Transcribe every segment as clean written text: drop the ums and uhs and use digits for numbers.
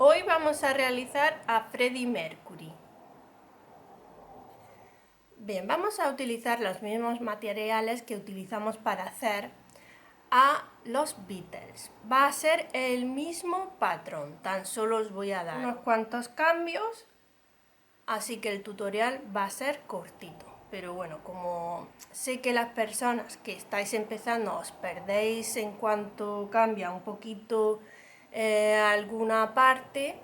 Hoy vamos a realizar a Freddie Mercury. Bien, vamos a utilizar los mismos materiales que utilizamos para hacer a los Beatles. Va a ser el mismo patrón, tan solo os voy a dar unos cuantos cambios, así que el tutorial va a ser cortito. Pero bueno, como sé que las personas que estáis empezando os perdéis en cuanto cambia un poquito alguna parte,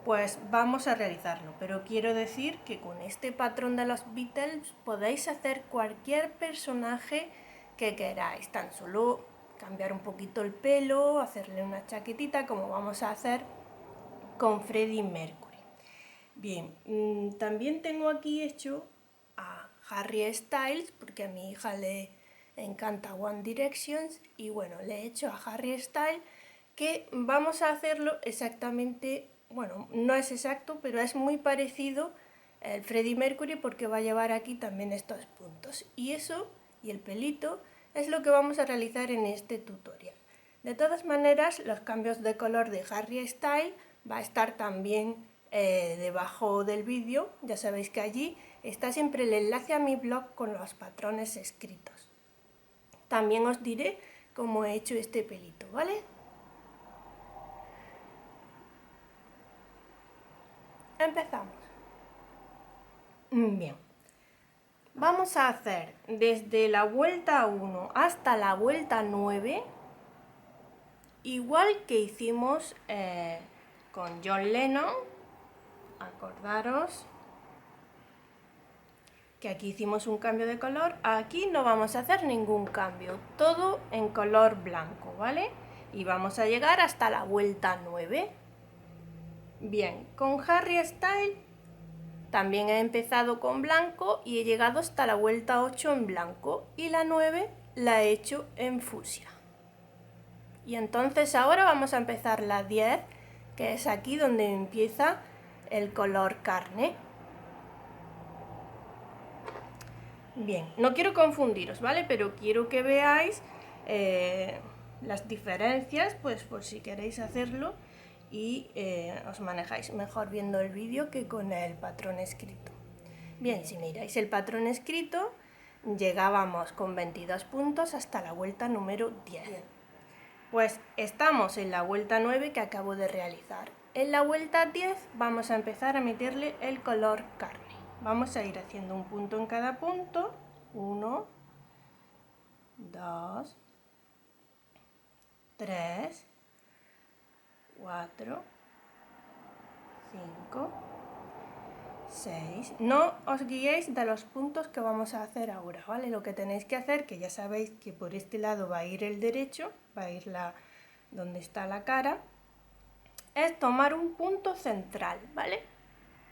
pues vamos a realizarlo. Pero quiero decir que con este patrón de los Beatles podéis hacer cualquier personaje que queráis, tan solo cambiar un poquito el pelo, hacerle una chaquetita como vamos a hacer con Freddie Mercury. Bien, también tengo aquí hecho a Harry Styles, porque a mi hija le encanta One Direction, y bueno, le he hecho a Harry Styles que vamos a hacerlo exactamente, bueno, no es exacto, pero es muy parecido al Freddie Mercury porque va a llevar aquí también estos puntos. Y eso, y el pelito, es lo que vamos a realizar en este tutorial. De todas maneras, los cambios de color de Harry Styles va a estar también debajo del vídeo. Ya sabéis que allí está siempre el enlace a mi blog con los patrones escritos. También os diré cómo he hecho este pelito, ¿vale? Empezamos. Bien. Vamos a hacer desde la vuelta 1 hasta la vuelta 9, igual que hicimos con John Lennon. Acordaros que aquí hicimos un cambio de color, aquí no vamos a hacer ningún cambio, todo en color blanco, ¿vale? Y vamos a llegar hasta la vuelta 9. Bien, con Harry Styles también he empezado con blanco y he llegado hasta la vuelta 8 en blanco y la 9 la he hecho en fucsia. Y entonces ahora vamos a empezar la 10, que es aquí donde empieza el color carne. Bien, no quiero confundiros, ¿vale? Pero quiero que veáis las diferencias, pues por si queréis hacerlo y os manejáis mejor viendo el vídeo que con el patrón escrito. Bien, si miráis el patrón escrito, llegábamos con 22 puntos hasta la vuelta número 10. Bien. Pues estamos en la vuelta 9 que acabo de realizar. En la vuelta 10 vamos a empezar a meterle el color carne. Vamos a ir haciendo un punto en cada punto. 1, 2, 3, 4, 5, 6. No os guiéis de los puntos que vamos a hacer ahora, ¿vale? Lo que tenéis que hacer, que ya sabéis que por este lado va a ir el derecho, va a ir donde está la cara, es tomar un punto central, ¿vale?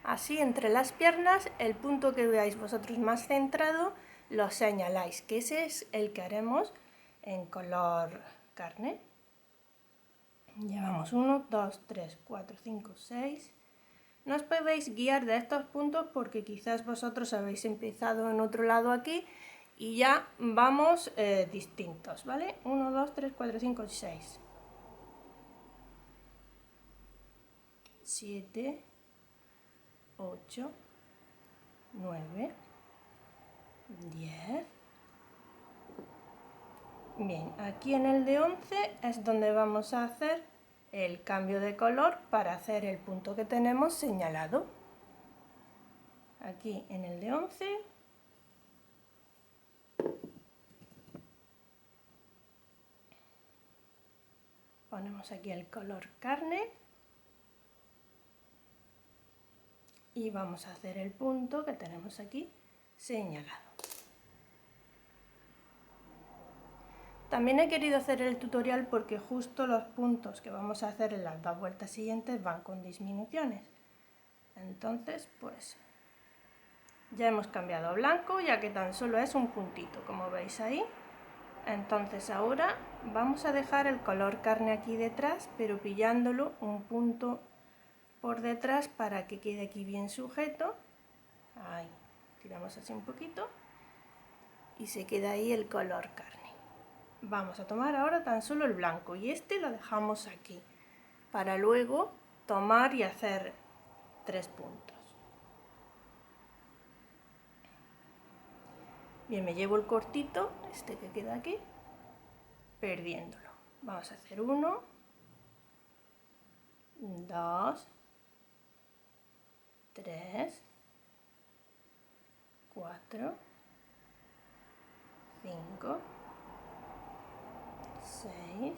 Así entre las piernas, el punto que veáis vosotros más centrado, lo señaláis, que ese es el que haremos en color carne. Llevamos 1, 2, 3, 4, 5, 6. No os podéis guiar de estos puntos porque quizás vosotros habéis empezado en otro lado aquí y ya vamos distintos, ¿vale? 1, 2, 3, 4, 5, 6. 7, 8, 9, 10. Bien, aquí en el de 11 es donde vamos a hacer el cambio de color para hacer el punto que tenemos señalado. Aquí en el de 11 ponemos aquí el color carne y vamos a hacer el punto que tenemos aquí señalado. También he querido hacer el tutorial porque justo los puntos que vamos a hacer en las dos vueltas siguientes van con disminuciones. Entonces, pues ya hemos cambiado a blanco, ya que tan solo es un puntito, como veis ahí. Entonces ahora vamos a dejar el color carne aquí detrás, pero pillándolo un punto por detrás para que quede aquí bien sujeto. Ahí, tiramos así un poquito y se queda ahí el color carne. Vamos a tomar ahora tan solo el blanco y este lo dejamos aquí para luego tomar y hacer 3 puntos. Bien, me llevo el cortito, este que queda aquí, perdiéndolo. Vamos a hacer 1, 2, 3, 4, 5, 6,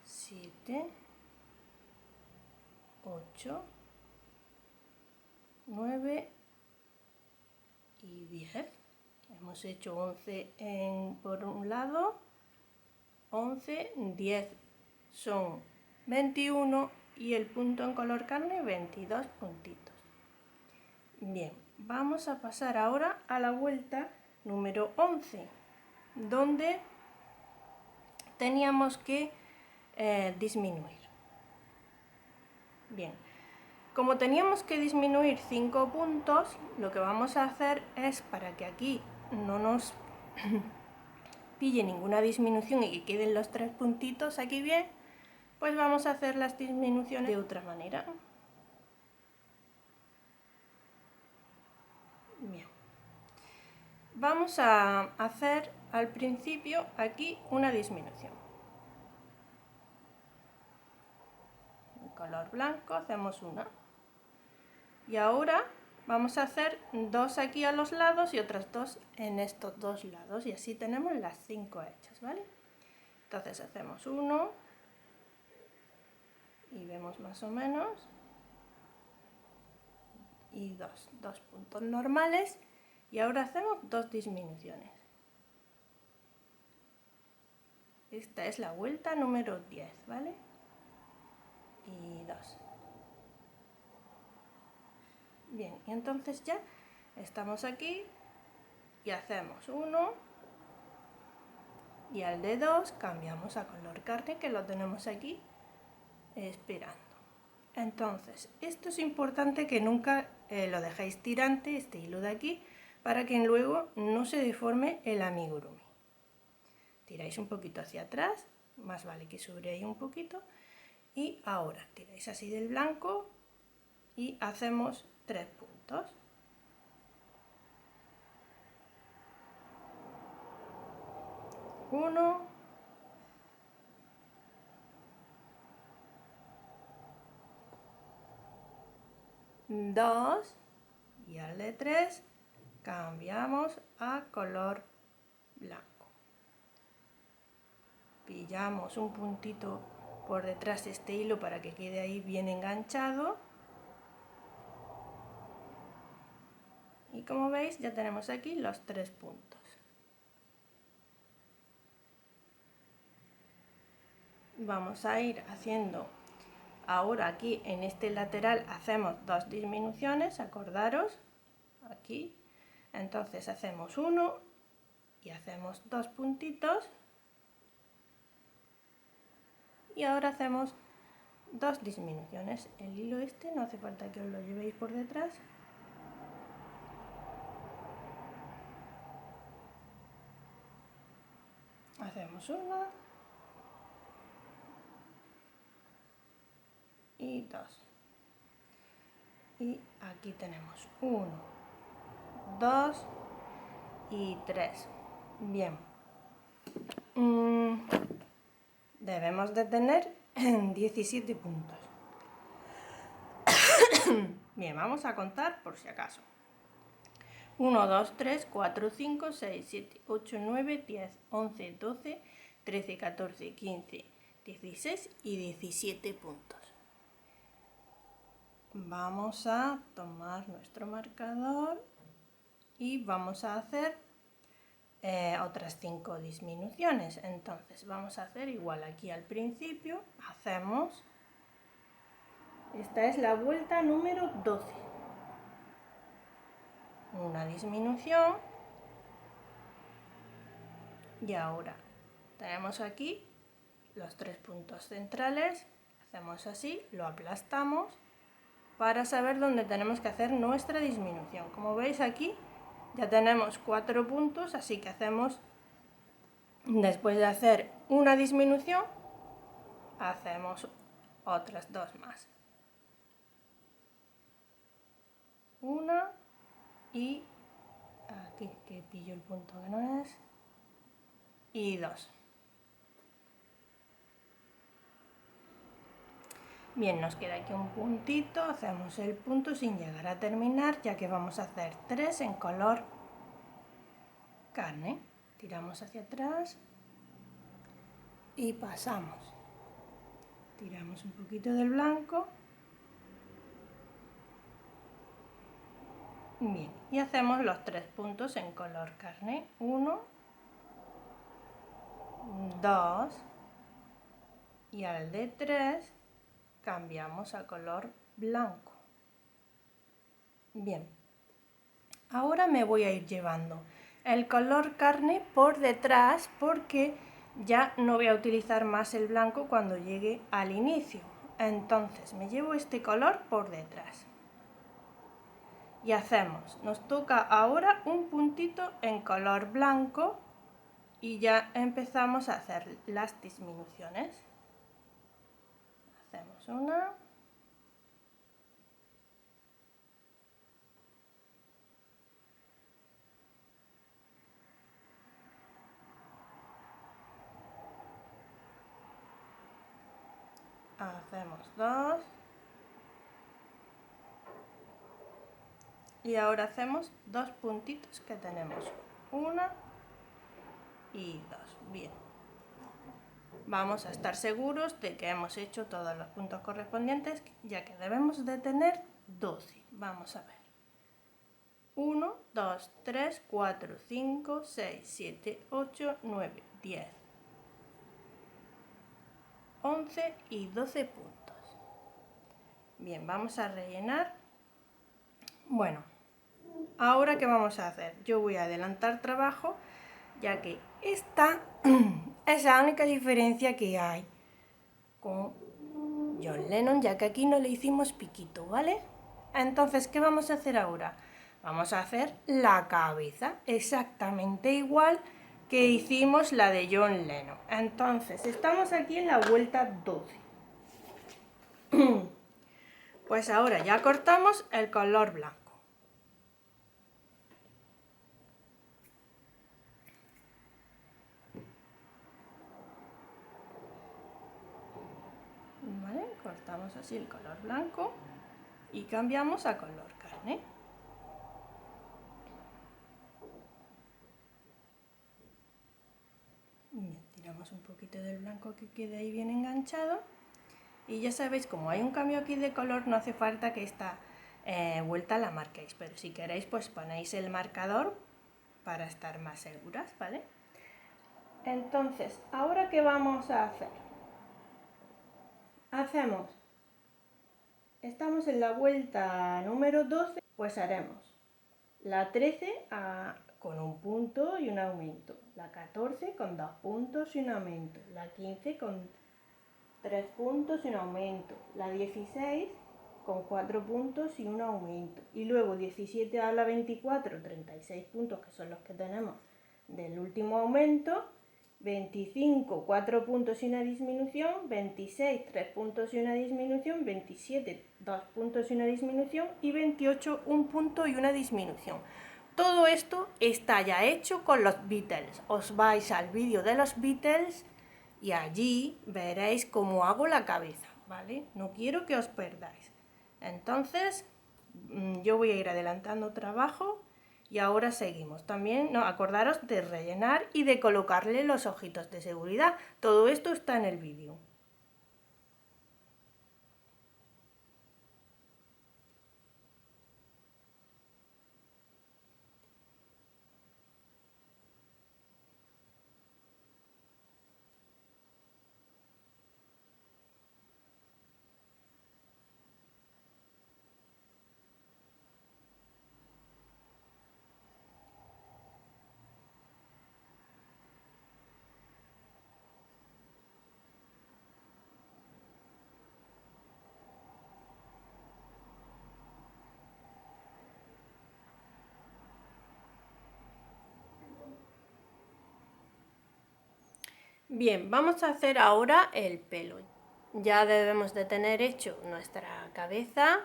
7, 8, 9 y 10. Hemos hecho 11 por un lado, 11, 10 son 21 y el punto en color carne 22 puntitos. Bien, vamos a pasar ahora a la vuelta número 11, donde teníamos que disminuir. Bien, como teníamos que disminuir 5 puntos, lo que vamos a hacer es, para que aquí no nos pille ninguna disminución y que queden los 3 puntitos aquí bien, pues vamos a hacer las disminuciones de otra manera. Bien, vamos a hacer al principio aquí una disminución. En color blanco hacemos una. Y ahora vamos a hacer 2 aquí a los lados y otras 2 en estos 2 lados. Y así tenemos las 5 hechas, ¿vale? Entonces hacemos 1 y vemos más o menos. Y 2 puntos normales. Y ahora hacemos 2 disminuciones. Esta es la vuelta número 10, ¿vale? Y 2. Bien, y entonces ya estamos aquí y hacemos 1 y al de 2 cambiamos a color carne, que lo tenemos aquí esperando. Entonces, esto es importante que nunca lo dejéis tirante, este hilo de aquí, para que luego no se deforme el amigurumi. Tiráis un poquito hacia atrás, más vale que sobre ahí un poquito, y ahora tiráis así del blanco y hacemos 3 puntos. Uno, dos, y al de 3 cambiamos a color blanco. Pillamos un puntito por detrás de este hilo para que quede ahí bien enganchado. Y como veis ya tenemos aquí los 3 puntos. Vamos a ir haciendo ahora aquí en este lateral, hacemos 2 disminuciones, acordaros, aquí. Entonces hacemos 1 y hacemos 2 puntitos. Y ahora hacemos 2 disminuciones. El hilo este no hace falta que os lo llevéis por detrás. Hacemos 1 y 2. Y aquí tenemos 1, 2 y 3. Bien. Debemos de tener 17 puntos. Bien, vamos a contar por si acaso. 1, 2, 3, 4, 5, 6, 7, 8, 9, 10, 11, 12, 13, 14, 15, 16 y 17 puntos. Vamos a tomar nuestro marcador y vamos a hacer otras 5 disminuciones. Entonces vamos a hacer igual aquí al principio, hacemos, esta es la vuelta número 12, una disminución y ahora tenemos aquí los 3 puntos centrales, hacemos así, lo aplastamos para saber dónde tenemos que hacer nuestra disminución. Como veis aquí ya tenemos 4 puntos, así que hacemos, después de hacer una disminución, hacemos otras 2 más. Una y aquí que pillo el punto que no es, y 2. Bien, nos queda aquí un puntito, hacemos el punto sin llegar a terminar, ya que vamos a hacer 3 en color carne. Tiramos hacia atrás y pasamos. Tiramos un poquito del blanco. Bien, y hacemos los 3 puntos en color carne. 1, 2 y al de 3 cambiamos a color blanco. Bien, ahora me voy a ir llevando el color carne por detrás porque ya no voy a utilizar más el blanco cuando llegue al inicio. Entonces me llevo este color por detrás. Y hacemos, nos toca ahora un puntito en color blanco y ya empezamos a hacer las disminuciones. Hacemos una. Hacemos 2. Y ahora hacemos 2 puntitos que tenemos. 1 y 2. Bien. Vamos a estar seguros de que hemos hecho todos los puntos correspondientes, ya que debemos de tener 12. Vamos a ver. 1, 2, 3, 4, 5, 6, 7, 8, 9, 10, 11 y 12 puntos. Bien, vamos a rellenar. Bueno, ahora ¿qué vamos a hacer? Yo voy a adelantar trabajo, ya que esta es la única diferencia que hay con John Lennon, ya que aquí no le hicimos piquito, ¿vale? Entonces, ¿qué vamos a hacer ahora? Vamos a hacer la cabeza, exactamente igual que hicimos la de John Lennon. Entonces, estamos aquí en la vuelta 12. Pues ahora ya cortamos el color blanco. ¿Vale? Cortamos así el color blanco y cambiamos a color carne. Bien, tiramos un poquito del blanco que quede ahí bien enganchado. Y ya sabéis, como hay un cambio aquí de color, no hace falta que esta vuelta la marquéis. Pero si queréis, pues ponéis el marcador para estar más seguras, ¿vale? Entonces, ¿ahora qué vamos a hacer? Estamos en la vuelta número 12, pues haremos la 13 con un punto y un aumento, la 14 con 2 puntos y un aumento, la 15 con 3 puntos y un aumento, la 16 con 4 puntos y un aumento, y luego 17 a la 24, 36 puntos que son los que tenemos del último aumento, 25, 4 puntos y una disminución, 26, 3 puntos y una disminución, 27, 2 puntos y una disminución y 28, 1 punto y una disminución. Todo esto está ya hecho con los Beatles. Os vais al vídeo de los Beatles y allí veréis cómo hago la cabeza, ¿vale? No quiero que os perdáis. Entonces, yo voy a ir adelantando trabajo. Y ahora seguimos. También acordaros de rellenar y de colocarle los ojitos de seguridad. Todo esto está en el vídeo. Bien, vamos a hacer ahora el pelo. Ya debemos de tener hecho nuestra cabeza,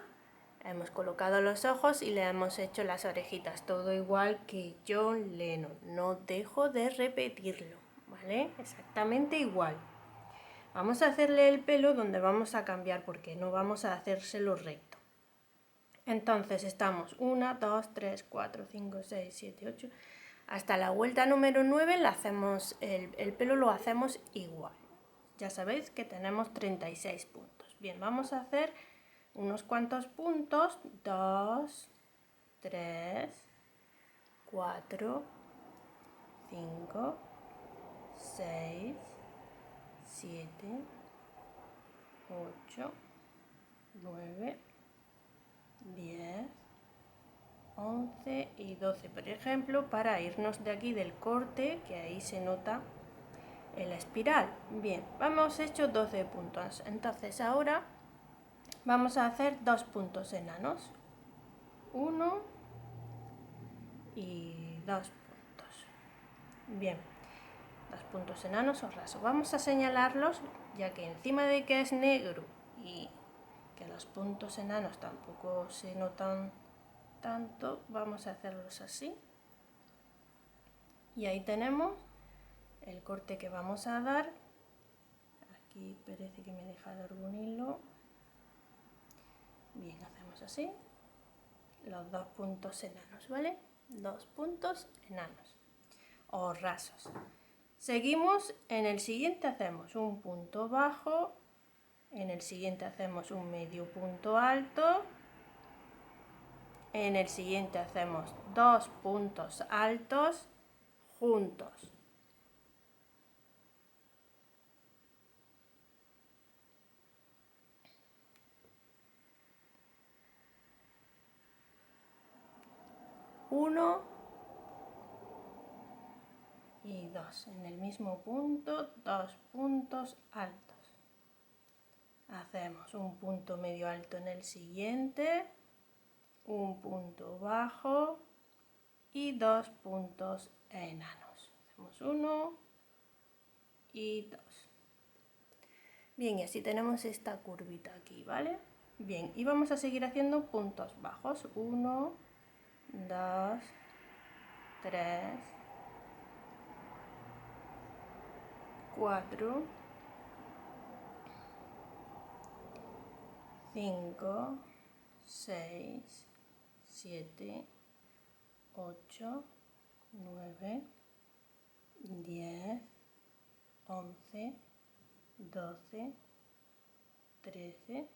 hemos colocado los ojos y le hemos hecho las orejitas, todo igual que John Lennon, no dejo de repetirlo, ¿vale? Exactamente igual. Vamos a hacerle el pelo donde vamos a cambiar porque no vamos a hacérselo recto. Entonces estamos 1, 2, 3, 4, 5, 6, 7, 8. Hasta la vuelta número 9 la hacemos, el pelo lo hacemos igual. Ya sabéis que tenemos 36 puntos. Bien, vamos a hacer unos cuantos puntos. 2, 3, 4, 5, 6, 7, 8, 9, 10, 11 y 12, por ejemplo, para irnos de aquí del corte, que ahí se nota la espiral. Bien, hemos hecho 12 puntos. Entonces ahora vamos a hacer 2 puntos enanos. 1 y 2 puntos. Bien, 2 puntos enanos o raso. Vamos a señalarlos, ya que encima de que es negro y que los puntos enanos tampoco se notan tanto, vamos a hacerlos así. Y ahí tenemos el corte que vamos a dar. Aquí parece que me deja de algún hilo. Bien, hacemos así. Los 2 puntos enanos, ¿vale? 2 puntos enanos o rasos. Seguimos, en el siguiente hacemos un punto bajo, en el siguiente hacemos un medio punto alto, en el siguiente hacemos 2 puntos altos juntos. Uno y 2. En el mismo punto, 2 puntos altos. Hacemos un punto medio alto en el siguiente, un punto bajo y 2 puntos enanos. Hacemos 1 y 2. Bien, y así tenemos esta curvita aquí, ¿vale? Bien, y vamos a seguir haciendo puntos bajos. 1, 2, 3, 4, 5, 6, 7, 8, 9, 10, 11, 12, 13,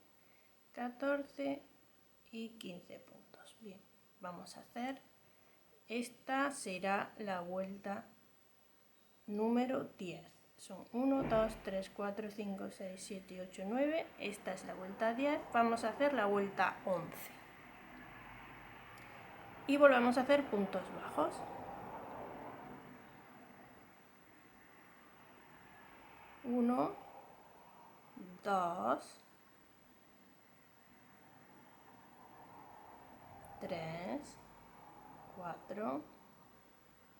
14 y 15 puntos. Bien, vamos a hacer, esta será la vuelta número 10. Son 1, 2, 3, 4, 5, 6, 7, 8, 9. Esta es la vuelta 10. Vamos a hacer la vuelta 11. Y volvemos a hacer puntos bajos. 1, 2, 3, 4,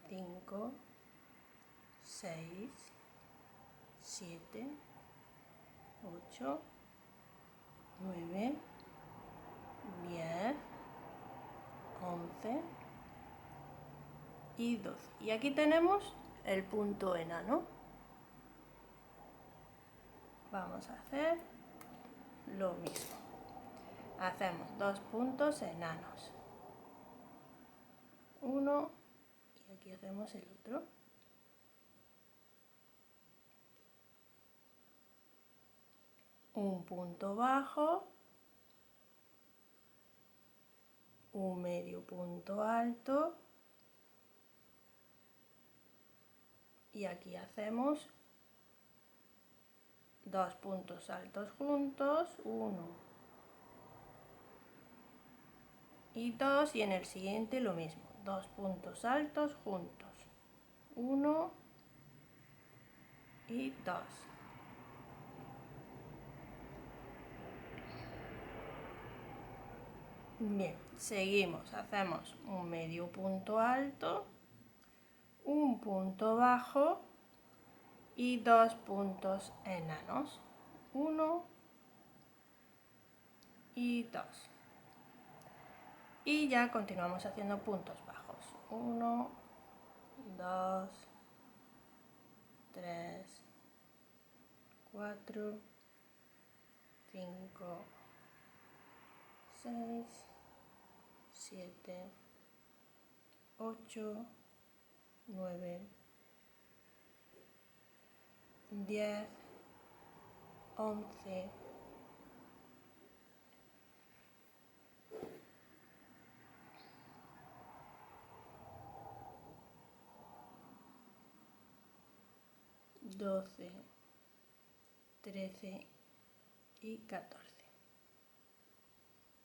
5, 6, 7, 8, 9, 10, 11 y 12. Y aquí tenemos el punto enano. Vamos a hacer lo mismo. Hacemos 2 puntos enanos. Uno y aquí hacemos el otro. Un punto bajo, un medio punto alto y aquí hacemos 2 puntos altos juntos, 1 y 2, y en el siguiente lo mismo, 2 puntos altos juntos, 1 y 2. Bien, seguimos, hacemos un medio punto alto, un punto bajo y 2 puntos enanos, 1 y 2. Y ya continuamos haciendo puntos bajos. 1, 2, 3, 4, 5, 6, 7, 8, 9, 10, 11, 12, 13 y 14.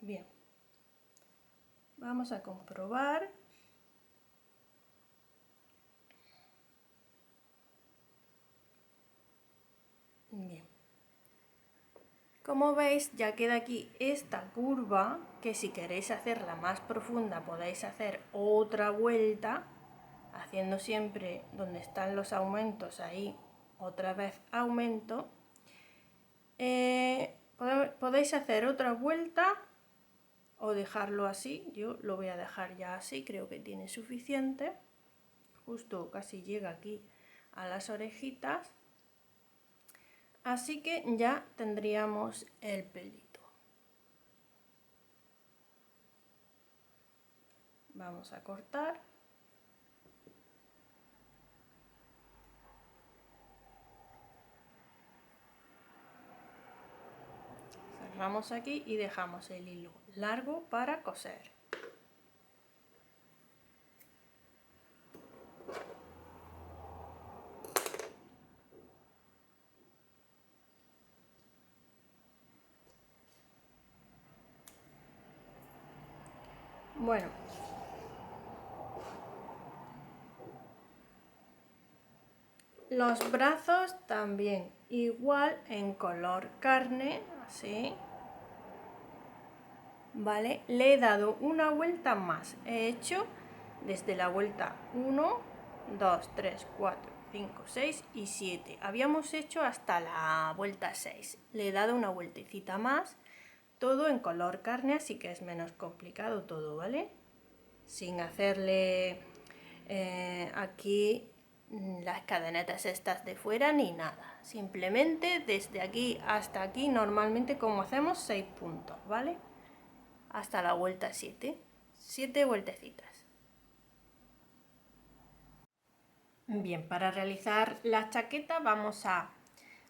Bien, vamos a comprobar. Bien, como veis ya queda aquí esta curva, que si queréis hacerla más profunda podéis hacer otra vuelta, haciendo siempre donde están los aumentos, ahí otra vez aumento. Podéis hacer otra vuelta o dejarlo así. Yo lo voy a dejar ya así, creo que tiene suficiente. Justo casi llega aquí a las orejitas. Así que ya tendríamos el pelito. Vamos a cortar. Cerramos aquí y dejamos el hilo largo para coser. Bueno, los brazos también igual en color carne, así. Vale, le he dado una vuelta más. He hecho desde la vuelta 1, 2, 3, 4, 5, 6 y 7. Habíamos hecho hasta la vuelta 6. Le he dado una vueltecita más. Todo en color carne, así que es menos complicado todo, ¿vale? Sin hacerle aquí las cadenetas estas de fuera ni nada. Simplemente desde aquí hasta aquí, normalmente como hacemos 6 puntos, ¿vale? Hasta la vuelta 7. 7 vueltecitas. Bien, para realizar la chaqueta vamos a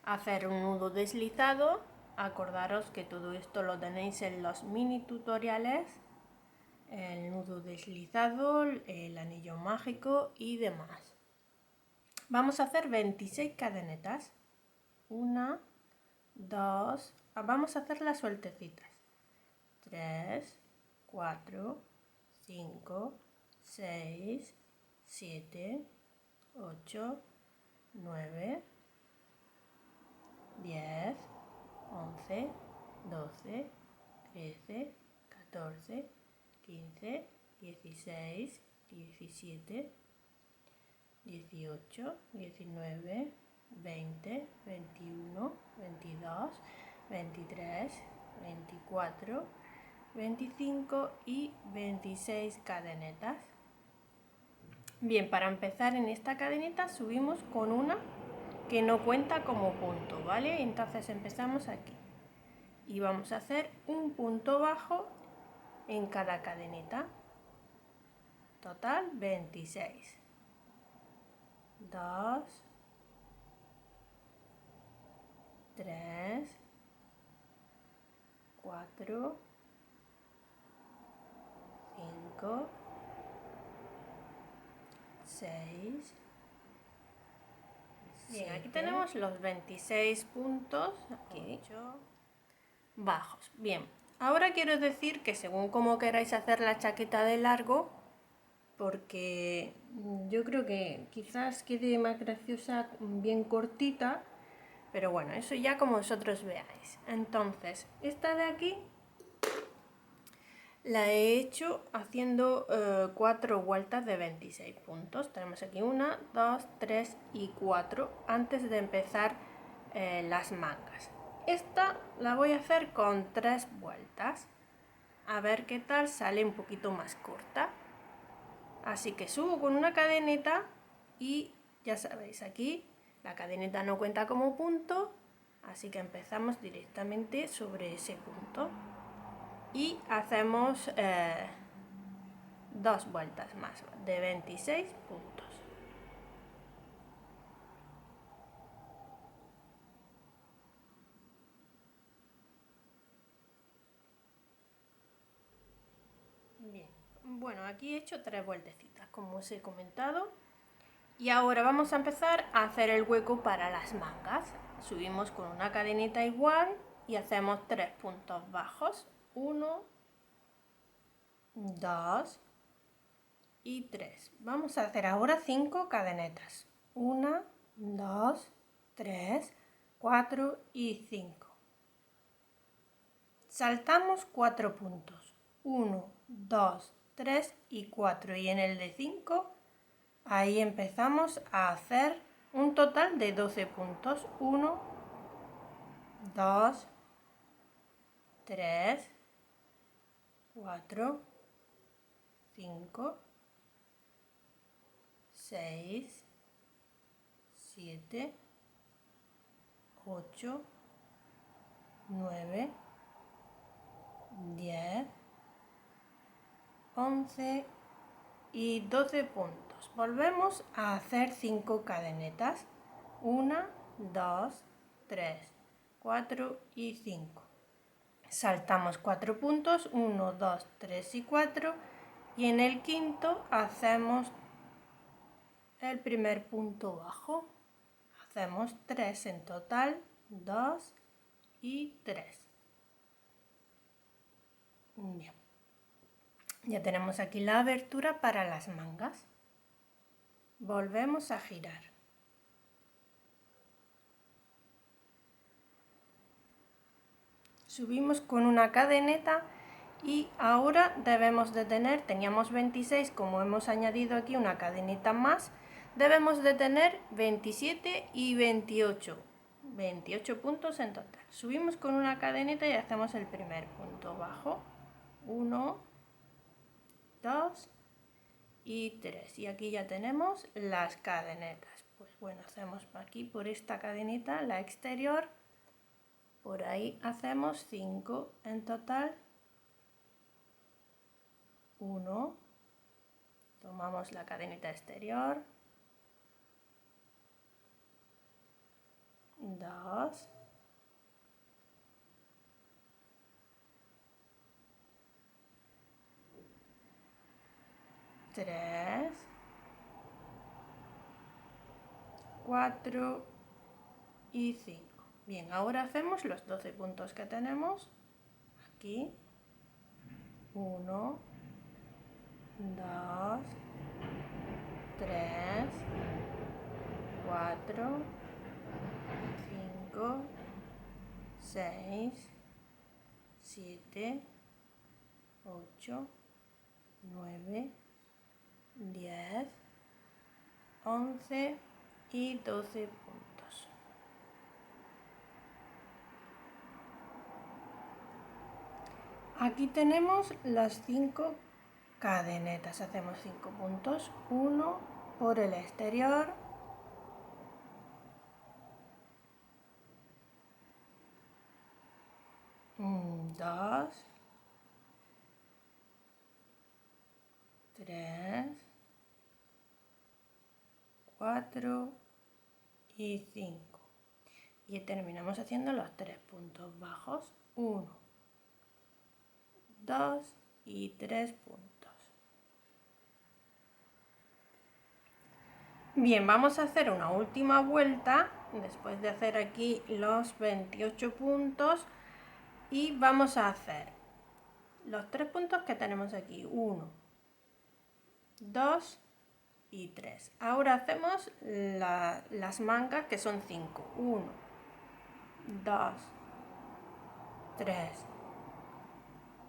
hacer un nudo deslizado. Acordaros que todo esto lo tenéis en los mini tutoriales, el nudo deslizado, el anillo mágico y demás. Vamos a hacer 26 cadenetas. 1, 2, vamos a hacer las sueltecitas. 3, 4, 5, 6, 7, 8, 9, 10, 11, 12, 13, 14, 15, 16, 17, 18, 19, 20, 21, 22, 23, 24, 25 y 26 cadenetas. Bien, para empezar en esta cadeneta subimos con una que no cuenta como punto, ¿vale? Entonces empezamos aquí y vamos a hacer un punto bajo en cada cadeneta. Total 26. 2, 3, 4, 5, 6. Bien, aquí tenemos los 26 puntos, aquí 8 bajos. Bien, ahora quiero decir que según como queráis hacer la chaqueta de largo, porque yo creo que quizás quede más graciosa bien cortita, pero bueno, eso ya como vosotros veáis. Entonces, esta de aquí la he hecho haciendo 4 vueltas de 26 puntos. Tenemos aquí 1, 2, 3 y 4 antes de empezar las mangas. Esta la voy a hacer con 3 vueltas. A ver qué tal, sale un poquito más corta. Así que subo con una cadeneta y ya sabéis, aquí la cadeneta no cuenta como punto, así que empezamos directamente sobre ese punto y hacemos 2 vueltas más de 26 puntos. Bien, bueno, aquí he hecho 3 vueltecitas, como os he comentado. Y ahora vamos a empezar a hacer el hueco para las mangas. Subimos con una cadeneta igual y hacemos 3 puntos bajos. 1, 2 y 3. Vamos a hacer ahora 5 cadenetas. 1, 2, 3, 4 y 5. Saltamos 4 puntos. 1, 2, 3 y 4. Y en el de 5, ahí empezamos a hacer un total de 12 puntos. 1, 2, 3, 4, 5, 6, 7, 8, 9, 10, 11 y 12 puntos. Volvemos a hacer 5 cadenetas. 1, 2, 3, 4 y 5. Saltamos 4 puntos, 1, 2, 3 y 4. Y en el quinto hacemos el primer punto bajo. Hacemos 3 en total, 2 y 3. Bien. Ya tenemos aquí la abertura para las mangas. Volvemos a girar. Subimos con una cadeneta y ahora debemos de tener, teníamos 26, como hemos añadido aquí una cadeneta más, debemos de tener 27 y 28. 28 puntos en total. Subimos con una cadeneta y hacemos el primer punto bajo. 1, 2 y 3. Y aquí ya tenemos las cadenetas. Pues bueno, hacemos aquí por esta cadeneta, la exterior. Por ahí hacemos 5 en total. 1. Tomamos la cadeneta exterior. 2. 3, 4 y 5. Bien, ahora hacemos los 12 puntos que tenemos aquí. 1, 2, 3, 4, 5, 6, 7, 8, 9, 10, 11 y 12 puntos. Aquí tenemos las 5 cadenetas. Hacemos 5 puntos. 1 por el exterior. 2, 3, 4 y 5. Y terminamos haciendo los 3 puntos bajos. 1, 2 y 3 puntos. Bien, vamos a hacer una última vuelta después de hacer aquí los 28 puntos y vamos a hacer los 3 puntos que tenemos aquí. 1, 2 y 3. Ahora hacemos las mangas, que son 5. 1, 2, 3,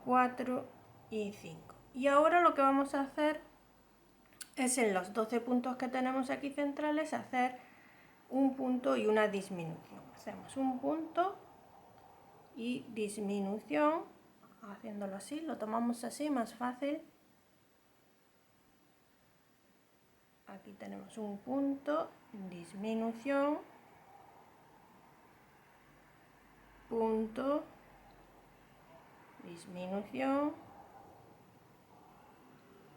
4 y 5. Y ahora lo que vamos a hacer es, en los 12 puntos que tenemos aquí centrales, hacer un punto y una disminución. Hacemos un punto y disminución, haciéndolo así, lo tomamos así, más fácil. Aquí tenemos un punto, disminución, punto, disminución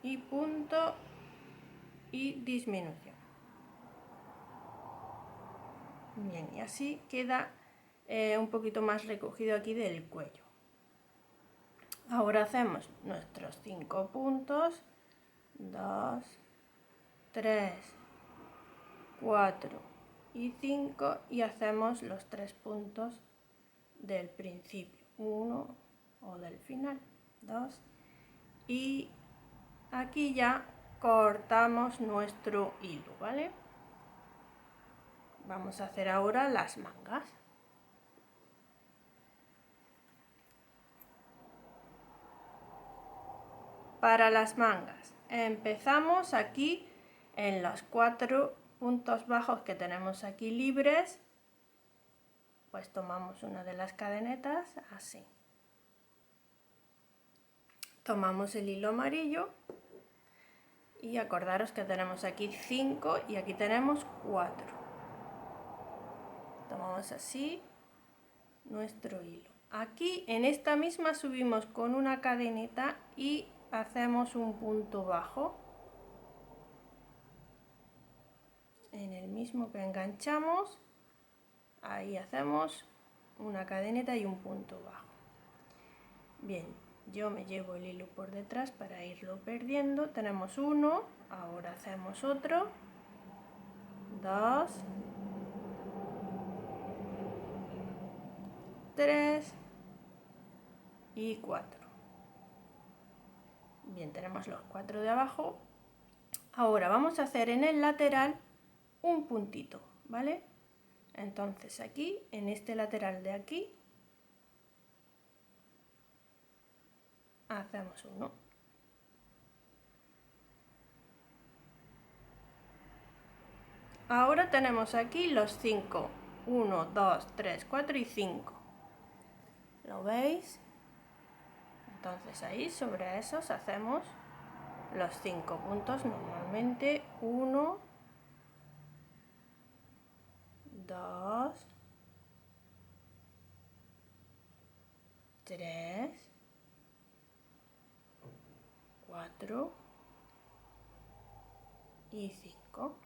y punto y disminución. Bien, y así queda un poquito más recogido aquí del cuello. Ahora hacemos nuestros 5 puntos, 2, 3, 4 y 5, y hacemos los 3 puntos del principio, 1 o del final, 2, y aquí ya cortamos nuestro hilo, ¿vale? Vamos a hacer ahora las mangas. Para las mangas empezamos aquí en los 4 puntos bajos que tenemos aquí libres, pues tomamos una de las cadenetas así, tomamos el hilo amarillo y acordaros que tenemos aquí 5 y aquí tenemos 4, tomamos así nuestro hilo. Aquí en esta misma subimos con una cadeneta y hacemos un punto bajo en el mismo que enganchamos, ahí hacemos una cadeneta y un punto bajo. Bien, yo me llevo el hilo por detrás para irlo perdiendo. Tenemos uno, ahora hacemos otro, 2, 3 y 4. Bien, tenemos los 4 de abajo. Ahora vamos a hacer en el lateral un puntito, ¿vale? Entonces aquí, en este lateral de aquí, hacemos uno. Ahora tenemos aquí los 5, 1, 2, 3, 4 y 5. ¿Lo veis? Entonces ahí sobre esos hacemos los 5 puntos normalmente, 1, 2, 3, 4 y 5.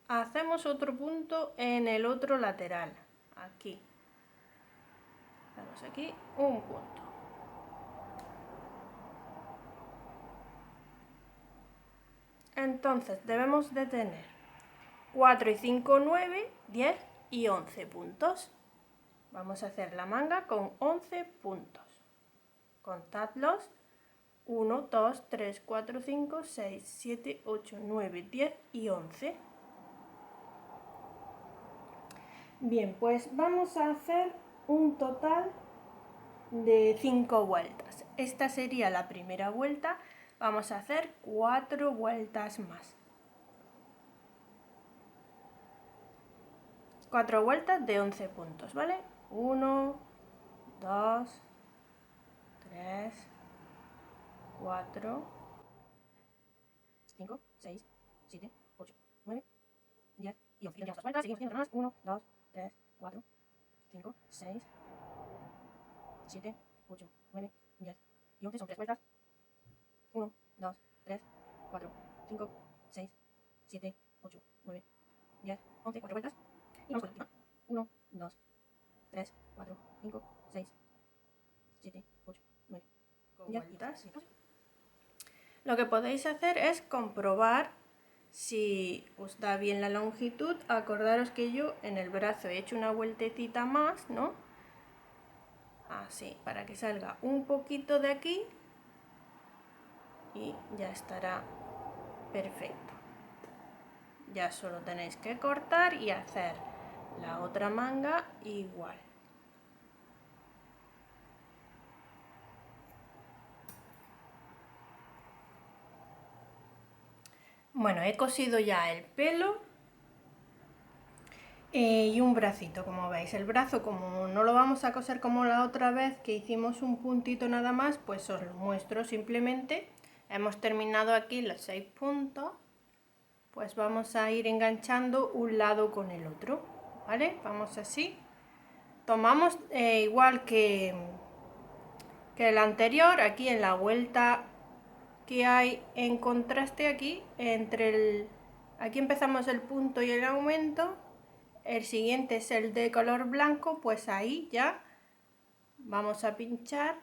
Hacemos otro punto en el otro lateral, aquí. Hacemos aquí un punto. Entonces debemos de tener 4 y 5, 9, 10 y 11 puntos. Vamos a hacer la manga con 11 puntos. Contadlos: 1, 2, 3, 4, 5, 6, 7, 8, 9, 10 y 11. Bien, pues vamos a hacer un total de 5 vueltas. Esta sería la primera vuelta. Vamos a hacer 4 vueltas más. 4 vueltas de 11 puntos, ¿vale? 1, 2, 3, 4, 5, 6, 7, 8, 9, 10 y 11. Y las vueltas, seguimos haciendo más. 1, 2, 3, 4, 5, 6, 7, 8, 9, 10 y 11. Son 3 vueltas. 1, 2, 3, 4, 5, 6, 7, 8, 9, 10, 11. 4 vueltas. Y vamos con la última. 1, 2, 3, 4, 5, 6, 7, 8, 9, 10 y 11. Lo que podéis hacer es comprobar si os da bien la longitud. Acordaros que yo en el brazo he hecho una vueltecita más, ¿no? Así, para que salga un poquito de aquí y ya estará perfecto. Ya solo tenéis que cortar y hacer la otra manga igual. Bueno, he cosido ya el pelo Y un bracito, como veis. El brazo, como no lo vamos a coser como la otra vez que hicimos un puntito nada más, pues os lo muestro simplemente. Hemos terminado aquí los 6 puntos, pues vamos a ir enganchando un lado con el otro, ¿vale? Vamos así. Tomamos igual que el anterior, aquí en la vuelta que hay en contraste aquí, aquí empezamos el punto y el aumento, el siguiente es el de color blanco, pues ahí ya vamos a pinchar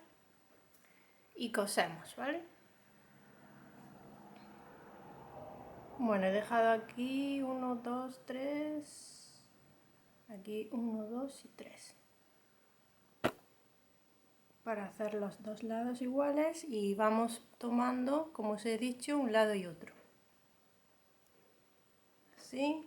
y cosemos, ¿vale? Bueno, he dejado aquí 1, 2, 3, aquí 1, 2 y 3. Para hacer los dos lados iguales y vamos tomando, como os he dicho, un lado y otro. Así.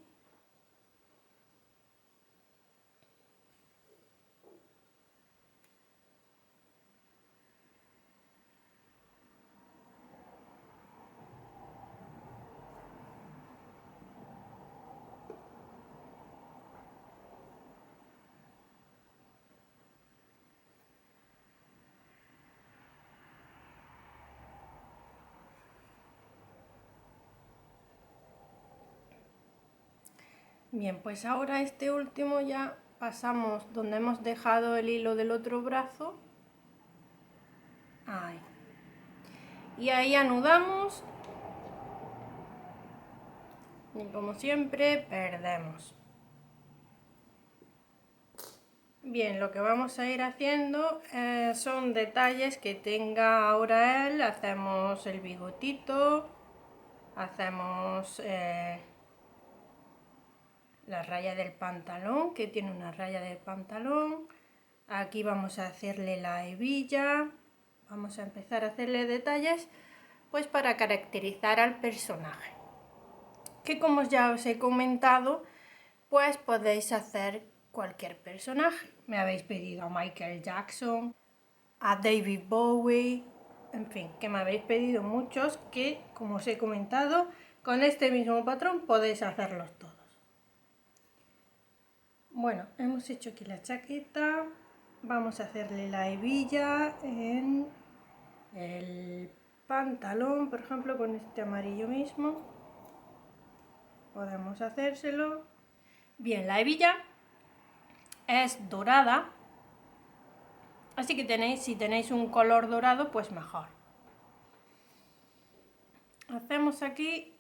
Bien, pues ahora este último ya pasamos donde hemos dejado el hilo del otro brazo. Ahí. Y ahí anudamos. Y como siempre, perdemos. Bien, lo que vamos a ir haciendo son detalles que tenga ahora él. Hacemos el bigotito, hacemos la raya del pantalón, que tiene una raya del pantalón. Aquí vamos a hacerle la hebilla. Vamos a empezar a hacerle detalles pues para caracterizar al personaje. Que como ya os he comentado, pues podéis hacer cualquier personaje. Me habéis pedido a Michael Jackson, a David Bowie, en fin, que me habéis pedido muchos que, como os he comentado, con este mismo patrón podéis hacerlos todos. Bueno, hemos hecho aquí la chaqueta, vamos a hacerle la hebilla en el pantalón, por ejemplo, con este amarillo mismo. Podemos hacérselo. Bien, la hebilla es dorada, así que si tenéis un color dorado, pues mejor. Hacemos aquí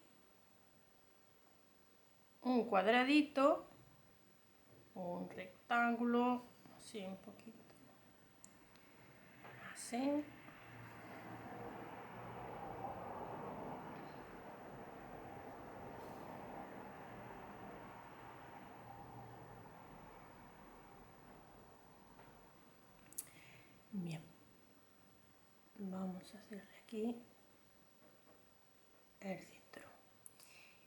un cuadradito, un rectángulo, así un poquito, así. Bien, vamos a hacer aquí el centro.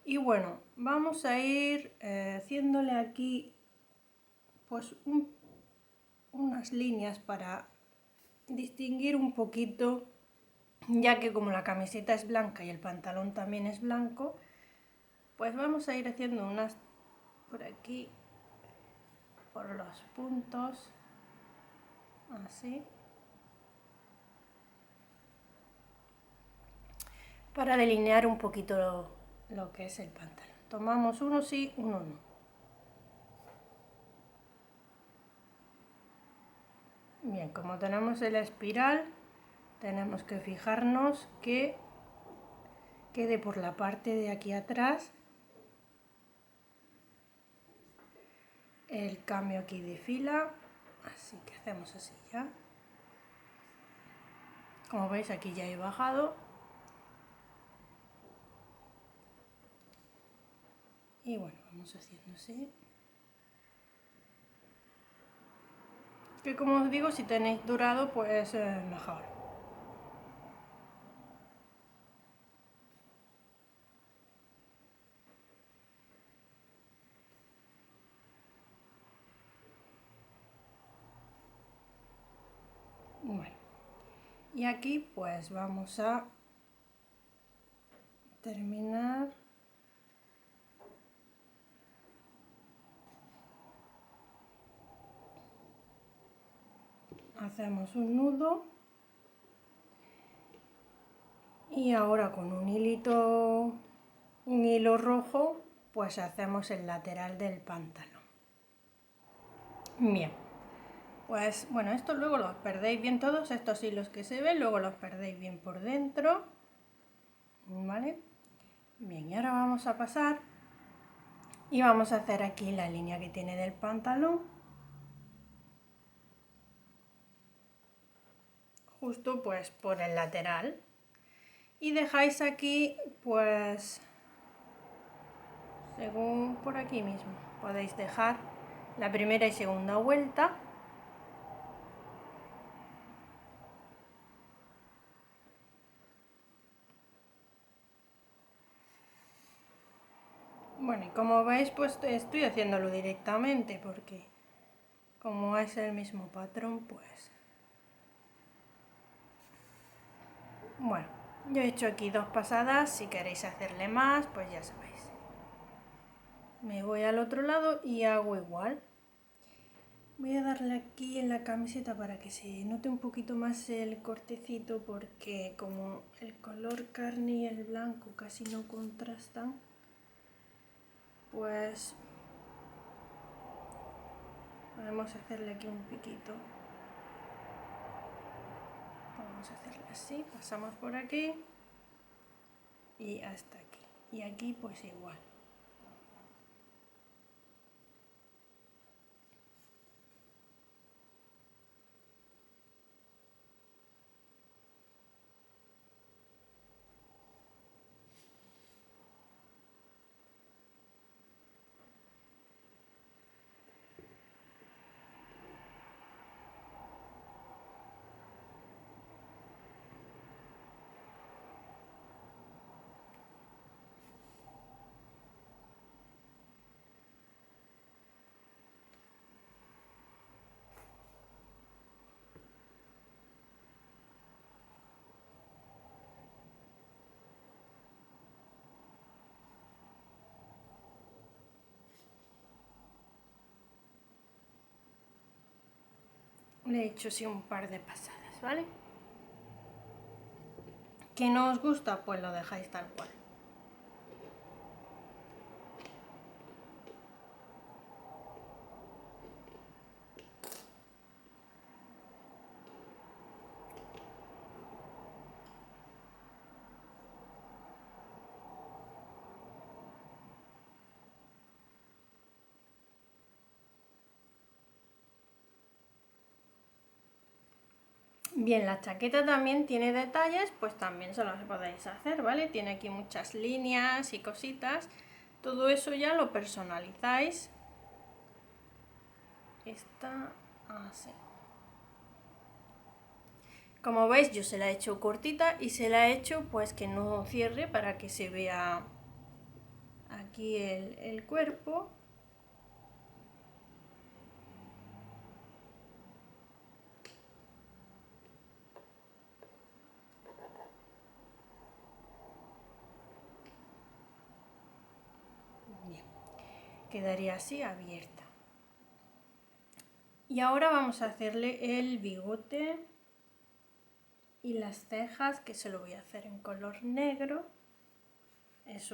Y bueno, vamos a ir haciéndole aquí pues unas líneas para distinguir un poquito, ya que como la camiseta es blanca y el pantalón también es blanco, pues vamos a ir haciendo unas por aquí, por los puntos, así, para delinear un poquito lo que es el pantalón. Tomamos uno sí, uno no. Bien, como tenemos el espiral, tenemos que fijarnos que quede por la parte de aquí atrás el cambio aquí de fila, así que hacemos así ya. Como veis, aquí ya he bajado. Y bueno, vamos haciendo así. Que como os digo, si tenéis dorado, pues mejor. Bueno, y aquí pues vamos a terminar hacemos un nudo y ahora con un hilo rojo, pues hacemos el lateral del pantalón. Bien, pues bueno, esto luego los perdéis bien, todos estos hilos que se ven, luego los perdéis bien por dentro, ¿vale? Bien, y ahora vamos a pasar y vamos a hacer aquí la línea que tiene del pantalón, justo pues por el lateral, y dejáis aquí pues según por aquí mismo podéis dejar la primera y segunda vuelta. Bueno, y como veis, pues estoy haciéndolo directamente porque como es el mismo patrón, pues bueno, yo he hecho aquí 2 pasadas. Si queréis hacerle más, pues ya sabéis. Me voy al otro lado y hago igual. Voy a darle aquí en la camiseta para que se note un poquito más el cortecito, porque como el color carne y el blanco casi no contrastan, pues podemos hacerle aquí un piquito. Vamos a hacerle así, pasamos por aquí y hasta aquí. Y aquí pues igual. Le he hecho así un par de pasadas, ¿vale? ¿Que no os gusta? Pues lo dejáis tal cual. Bien, la chaqueta también tiene detalles, pues también se los podéis hacer, ¿vale? Tiene aquí muchas líneas y cositas. Todo eso ya lo personalizáis. Está así. Como veis, yo se la he hecho cortita y se la he hecho pues que no cierre para que se vea aquí el cuerpo. Bien, quedaría así abierta. Y ahora vamos a hacerle el bigote y las cejas, que se lo voy a hacer en color negro. Es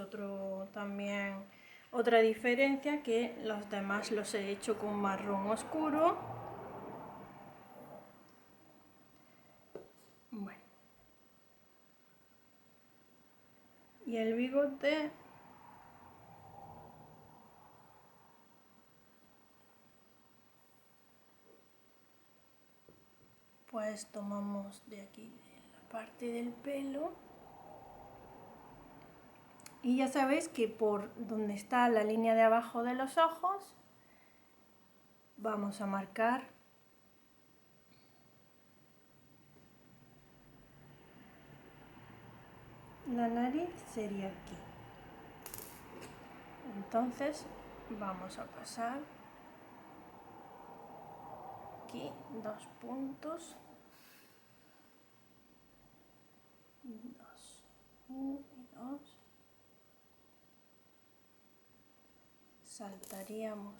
también otra diferencia, que los demás los he hecho con marrón oscuro. Bueno. Y el bigote pues tomamos de aquí de la parte del pelo y ya sabéis que por donde está la línea de abajo de los ojos vamos a marcar la nariz, sería aquí. Entonces vamos a pasar aquí 2 puntos, 2, 1 y 2. Saltaríamos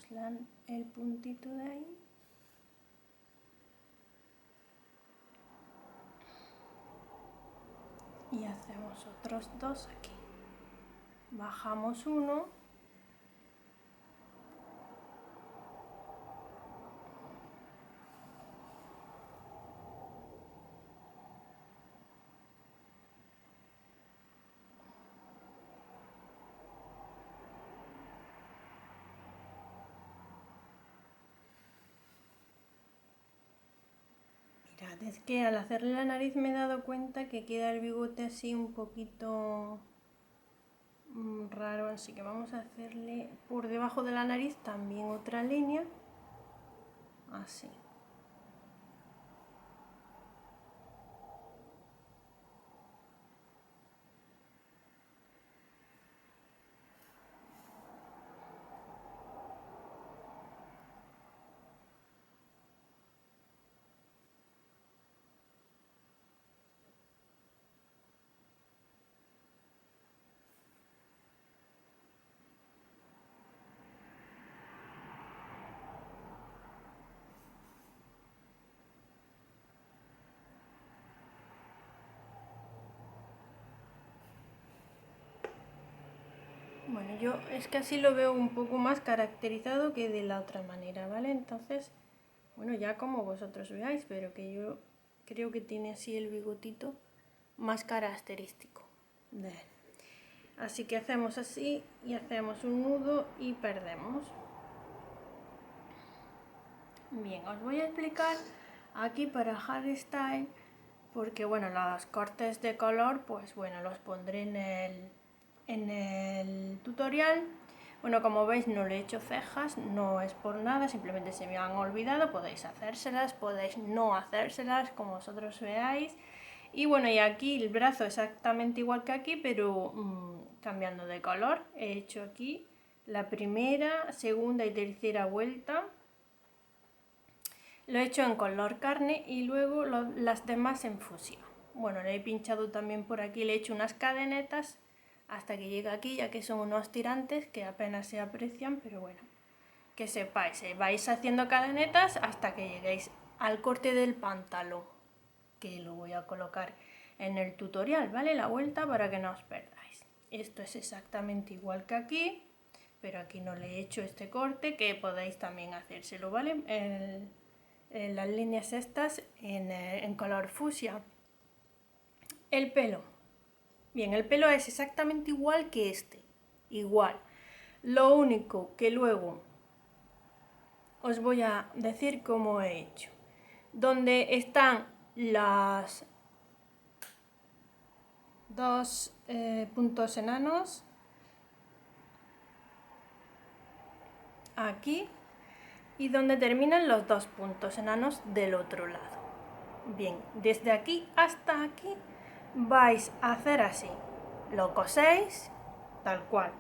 el puntito de ahí y hacemos otros 2 aquí. Bajamos uno, mirad, es que al hacerle la nariz me he dado cuenta que queda el bigote así un poquito raro, así que vamos a hacerle por debajo de la nariz también otra línea, así. Bueno, yo es que así lo veo un poco más caracterizado que de la otra manera, ¿vale? Entonces, bueno, ya como vosotros veáis, pero que yo creo que tiene así el bigotito más característico de él. Así que hacemos así y hacemos un nudo y perdemos. Bien, os voy a explicar aquí para Harry Style, porque bueno, los cortes de color, pues bueno, los pondré en el tutorial. Bueno, como veis no le he hecho cejas, no es por nada, simplemente se me han olvidado, podéis hacérselas, podéis no hacérselas, como vosotros veáis. Y bueno, y aquí el brazo exactamente igual que aquí, pero cambiando de color. He hecho aquí la primera, segunda y tercera vuelta. Lo he hecho en color carne y luego las demás en fusión. Bueno, le he pinchado también por aquí, le he hecho unas cadenetas hasta que llega aquí, ya que son unos tirantes que apenas se aprecian, pero bueno, que sepáis, vais haciendo cadenetas hasta que lleguéis al corte del pantalón, que lo voy a colocar en el tutorial, ¿vale? La vuelta para que no os perdáis. Esto es exactamente igual que aquí, pero aquí no le he hecho este corte, que podéis también hacérselo, ¿vale? Las líneas estas en color fucsia. El pelo. Bien, el pelo es exactamente igual que este. Igual. Lo único que luego os voy a decir cómo he hecho. Donde están las dos puntos enanos. Aquí. Y donde terminan los dos puntos enanos del otro lado. Bien, desde aquí hasta aquí vais a hacer así. Lo coséis tal cual.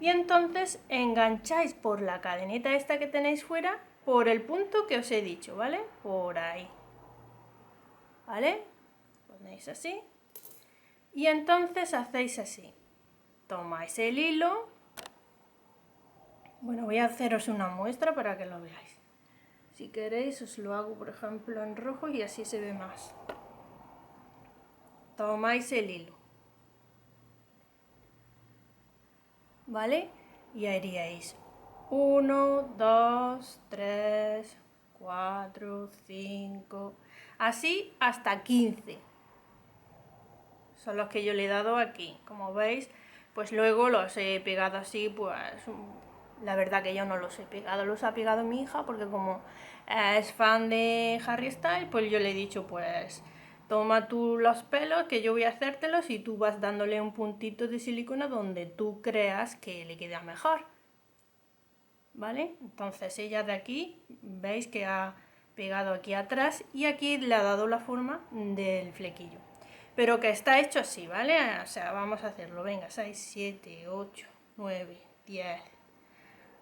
Y entonces engancháis por la cadeneta esta que tenéis fuera por el punto que os he dicho, ¿vale? Por ahí. ¿Vale? Ponéis así. Y entonces hacéis así. Tomáis el hilo. Bueno, voy a haceros una muestra para que lo veáis. Si queréis os lo hago, por ejemplo, en rojo y así se ve más. Tomáis el hilo. ¿Vale? Y haríais 1, 2, 3, 4, 5, así hasta 15. Son los que yo le he dado aquí. Como veis, pues luego los he pegado así, pues la verdad que yo no los he pegado, los ha pegado mi hija porque como es fan de Harry Styles, pues yo le he dicho, pues toma tú los pelos que yo voy a hacértelos y tú vas dándole un puntito de silicona donde tú creas que le queda mejor. ¿Vale? Entonces ella de aquí, veis que ha pegado aquí atrás y aquí le ha dado la forma del flequillo. Pero que está hecho así, ¿vale? O sea, vamos a hacerlo. Venga, 6, 7, 8, 9, 10,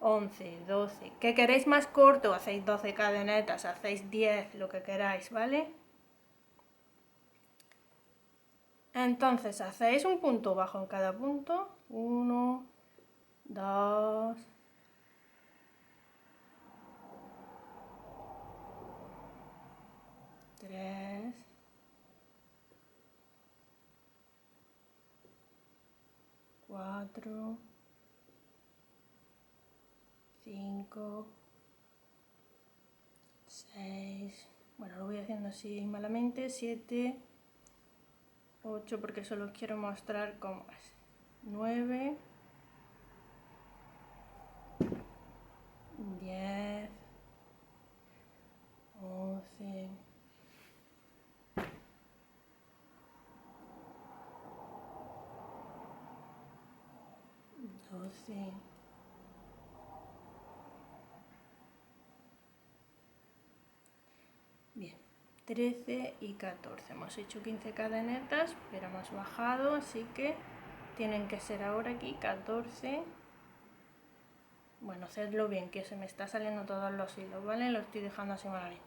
11, 12. ¿Qué queréis más corto? Hacéis 12 cadenetas, hacéis 10, lo que queráis, ¿vale? Entonces hacéis un punto bajo en cada punto. 1, 2, 3, 4, 5, 6, bueno, lo voy haciendo así malamente, 7, 8 porque solo quiero mostrar cómo es, 9, 10, 11, 12, 13 y 14. Hemos hecho 15 cadenetas, pero hemos bajado, así que tienen que ser ahora aquí 14. Bueno, hacedlo bien, que se me está saliendo todos los hilos, ¿vale? Lo estoy dejando así malamente.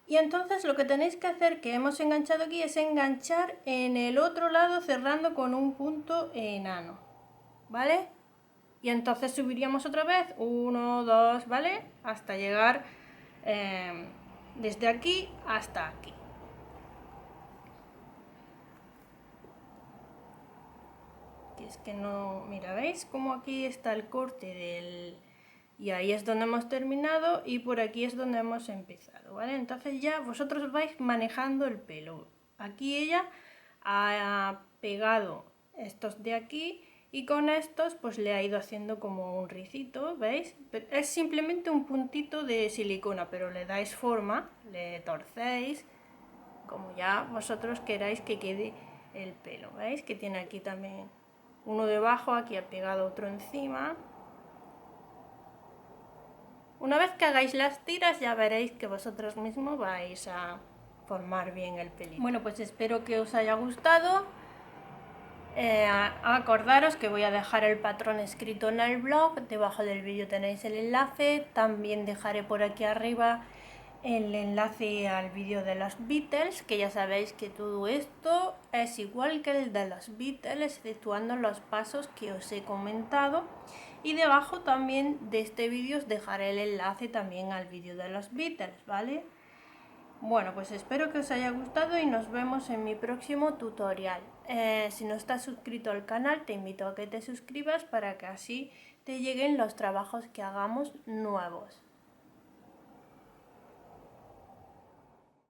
Y entonces lo que tenéis que hacer, que hemos enganchado aquí, es enganchar en el otro lado cerrando con un punto enano, ¿vale? Y entonces subiríamos otra vez, 1, 2, ¿vale? Hasta llegar desde aquí hasta aquí. Que es que no, mira, ¿veis cómo aquí está el corte del... Y ahí es donde hemos terminado y por aquí es donde hemos empezado, ¿vale? Entonces ya vosotros vais manejando el pelo. Aquí ella ha pegado estos de aquí y con estos pues le ha ido haciendo como un ricito, ¿veis? Es simplemente un puntito de silicona, pero le dais forma, le torcéis, como ya vosotros queráis que quede el pelo, ¿veis? Que tiene aquí también uno debajo, aquí ha pegado otro encima. Una vez que hagáis las tiras ya veréis que vosotros mismos vais a formar bien el pelito. Bueno, pues espero que os haya gustado. Acordaros que voy a dejar el patrón escrito en el blog, debajo del vídeo tenéis el enlace, también dejaré por aquí arriba el enlace al vídeo de los Beatles, que ya sabéis que todo esto es igual que el de los Beatles, exceptuando los pasos que os he comentado. Y debajo también de este vídeo os dejaré el enlace también al vídeo de los Beatles, ¿vale? Bueno, pues espero que os haya gustado y nos vemos en mi próximo tutorial. Si no estás suscrito al canal, te invito a que te suscribas para que así te lleguen los trabajos que hagamos nuevos.